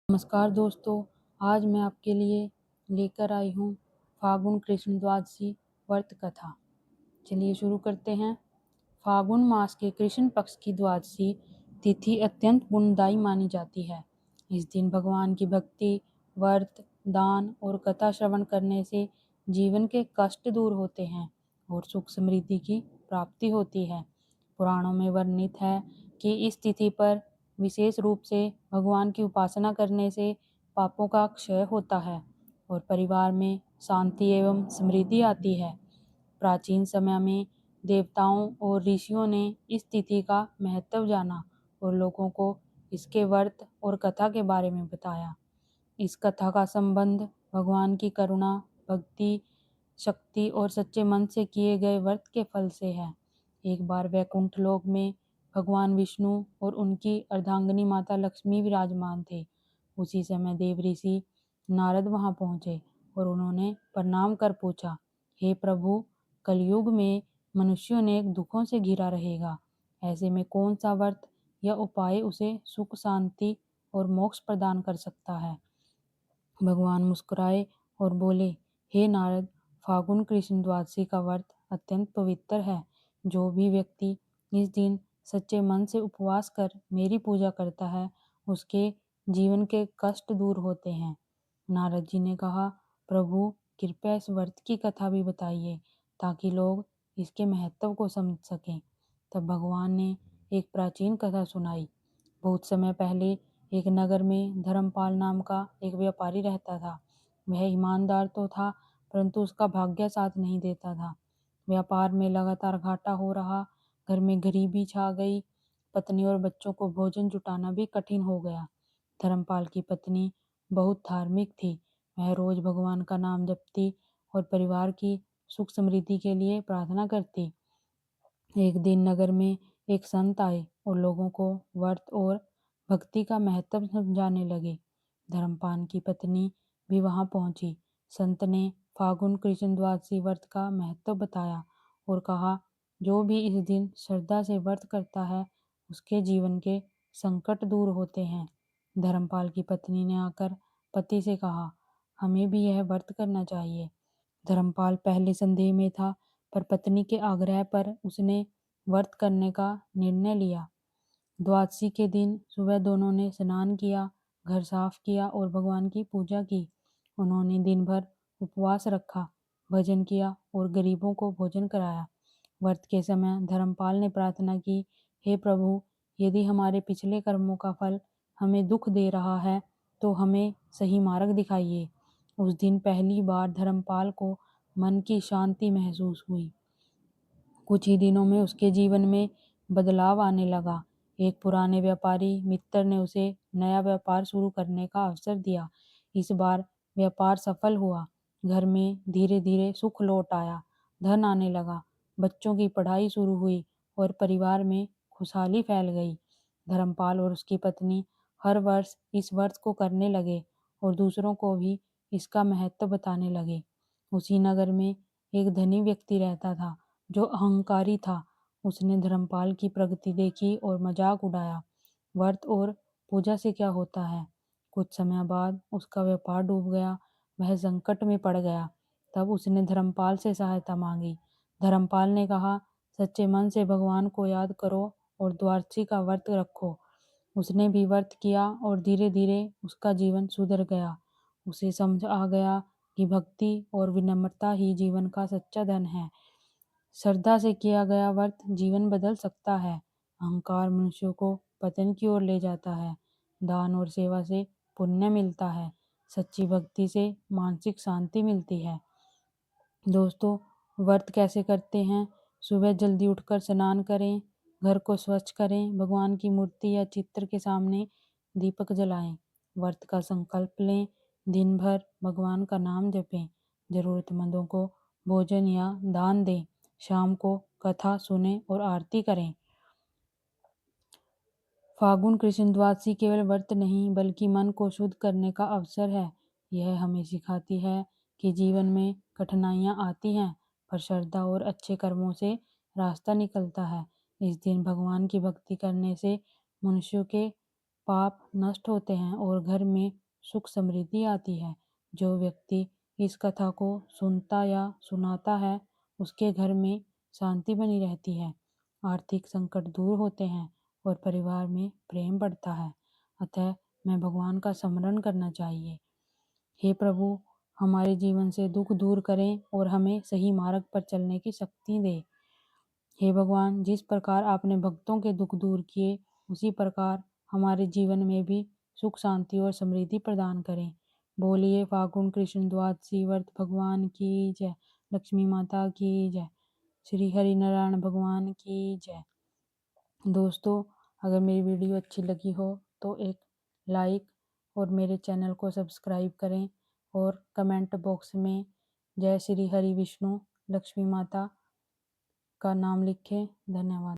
नमस्कार दोस्तों, आज मैं आपके लिए लेकर आई हूँ फागुन कृष्ण द्वादशी व्रत कथा। चलिए शुरू करते हैं। फागुन मास के कृष्ण पक्ष की द्वादशी तिथि अत्यंत पुण्यदायी मानी जाती है। इस दिन भगवान की भक्ति, व्रत, दान और कथा श्रवण करने से जीवन के कष्ट दूर होते हैं और सुख समृद्धि की प्राप्ति होती है। पुराणों में वर्णित है कि इस तिथि पर विशेष रूप से भगवान की उपासना करने से पापों का क्षय होता है और परिवार में शांति एवं समृद्धि आती है। प्राचीन समय में देवताओं और ऋषियों ने इस तिथि का महत्व जाना और लोगों को इसके व्रत और कथा के बारे में बताया। इस कथा का संबंध भगवान की करुणा, भक्ति, शक्ति और सच्चे मन से किए गए व्रत के फल से है। एक बार वैकुंठ लोक में भगवान विष्णु और उनकी अर्धांगिनी माता लक्ष्मी विराजमान थे। उसी समय देव ऋषि नारद वहां पहुंचे और उन्होंने प्रणाम कर पूछा, हे प्रभु, कलयुग में मनुष्यों ने दुखों से घिरा रहेगा। ऐसे में कौन सा व्रत या उपाय उसे सुख, शांति और मोक्ष प्रदान कर सकता है। भगवान मुस्कुराए और बोले, हे नारद, फागुन कृष्ण द्वादशी का व्रत अत्यंत पवित्र है। जो भी व्यक्ति इस दिन सच्चे मन से उपवास कर मेरी पूजा करता है, उसके जीवन के कष्ट दूर होते हैं। नारद जी ने कहा, प्रभु, कृपया इस व्रत की कथा भी बताइए ताकि लोग इसके महत्व को समझ सकें। तब भगवान ने एक प्राचीन कथा सुनाई। बहुत समय पहले एक नगर में धर्मपाल नाम का एक व्यापारी रहता था। वह ईमानदार तो था, परंतु उसका भाग्य साथ नहीं देता था। व्यापार में लगातार घाटा हो रहा, घर में गरीबी छा गई, पत्नी और बच्चों को भोजन जुटाना भी कठिन हो गया। धर्मपाल की पत्नी बहुत धार्मिक थी। वह रोज भगवान का नाम जपती और परिवार की सुख समृद्धि के लिए प्रार्थना करती। एक दिन नगर में एक संत आए और लोगों को व्रत और भक्ति का महत्व समझाने लगे। धर्मपाल की पत्नी भी वहां पहुंची। संत ने फागुन कृष्ण द्वादशी व्रत का महत्व बताया और कहा, जो भी इस दिन श्रद्धा से व्रत करता है, उसके जीवन के संकट दूर होते हैं। धर्मपाल की पत्नी ने आकर पति से कहा, हमें भी यह व्रत करना चाहिए। धर्मपाल पहले संदेह में था, पर पत्नी के आग्रह पर उसने व्रत करने का निर्णय लिया। द्वादशी के दिन सुबह दोनों ने स्नान किया, घर साफ किया और भगवान की पूजा की। उन्होंने दिन भर उपवास रखा, भजन किया और गरीबों को भोजन कराया। व्रत के समय धर्मपाल ने प्रार्थना की, हे प्रभु, यदि हमारे पिछले कर्मों का फल हमें दुख दे रहा है तो हमें सही मार्ग दिखाइए। उस दिन पहली बार धर्मपाल को मन की शांति महसूस हुई। कुछ ही दिनों में उसके जीवन में बदलाव आने लगा। एक पुराने व्यापारी मित्र ने उसे नया व्यापार शुरू करने का अवसर दिया। इस बार व्यापार सफल हुआ। घर में धीरे धीरे सुख लौट आया, धन आने लगा, बच्चों की पढ़ाई शुरू हुई और परिवार में खुशहाली फैल गई। धर्मपाल और उसकी पत्नी हर वर्ष इस व्रत को करने लगे और दूसरों को भी इसका महत्व बताने लगे। उसी नगर में एक धनी व्यक्ति रहता था जो अहंकारी था। उसने धर्मपाल की प्रगति देखी और मजाक उड़ाया। व्रत और पूजा से क्या होता है। कुछ समय बाद उसका व्यापार डूब गया। वह संकट में पड़ गया। तब उसने धर्मपाल से सहायता मांगी। धर्मपाल ने कहा, सच्चे मन से भगवान को याद करो और द्वादशी का व्रत रखो। उसने भी व्रत किया और धीरे धीरे उसका जीवन सुधर गया। उसे समझ आ गया कि भक्ति और विनम्रता ही जीवन का सच्चा धन है। श्रद्धा से किया गया व्रत जीवन बदल सकता है। अहंकार मनुष्य को पतन की ओर ले जाता है। दान और सेवा से पुण्य मिलता है। सच्ची भक्ति से मानसिक शांति मिलती है। दोस्तों, व्रत कैसे करते हैं। सुबह जल्दी उठकर स्नान करें, घर को स्वच्छ करें, भगवान की मूर्ति या चित्र के सामने दीपक जलाएं, व्रत का संकल्प लें, दिन भर भगवान का नाम जपें, जरूरतमंदों को भोजन या दान दें, शाम को कथा सुने और आरती करें। फागुन कृष्ण द्वादशी केवल व्रत नहीं बल्कि मन को शुद्ध करने का अवसर है। यह हमें सिखाती है कि जीवन में कठिनाइयाँ आती हैं, पर श्रद्धा और अच्छे कर्मों से रास्ता निकलता है। इस दिन भगवान की भक्ति करने से मनुष्यों के पाप नष्ट होते हैं और घर में सुख समृद्धि आती है। जो व्यक्ति इस कथा को सुनता या सुनाता है उसके घर में शांति बनी रहती है, आर्थिक संकट दूर होते हैं और परिवार में प्रेम बढ़ता है। अतः मैं भगवान का स्मरण करना चाहिए। हे प्रभु, हमारे जीवन से दुख दूर करें और हमें सही मार्ग पर चलने की शक्ति दें। हे भगवान, जिस प्रकार आपने भक्तों के दुख दूर किए उसी प्रकार हमारे जीवन में भी सुख शांति और समृद्धि प्रदान करें। बोलिए फागुन कृष्ण द्वादशी व्रत भगवान की जय। लक्ष्मी माता की जय। श्री हरि नारायण भगवान की जय। दोस्तों, अगर मेरी वीडियो अच्छी लगी हो तो एक लाइक और मेरे चैनल को सब्सक्राइब करें और कमेंट बॉक्स में जय श्री हरि विष्णु लक्ष्मी माता का नाम लिखें। धन्यवाद।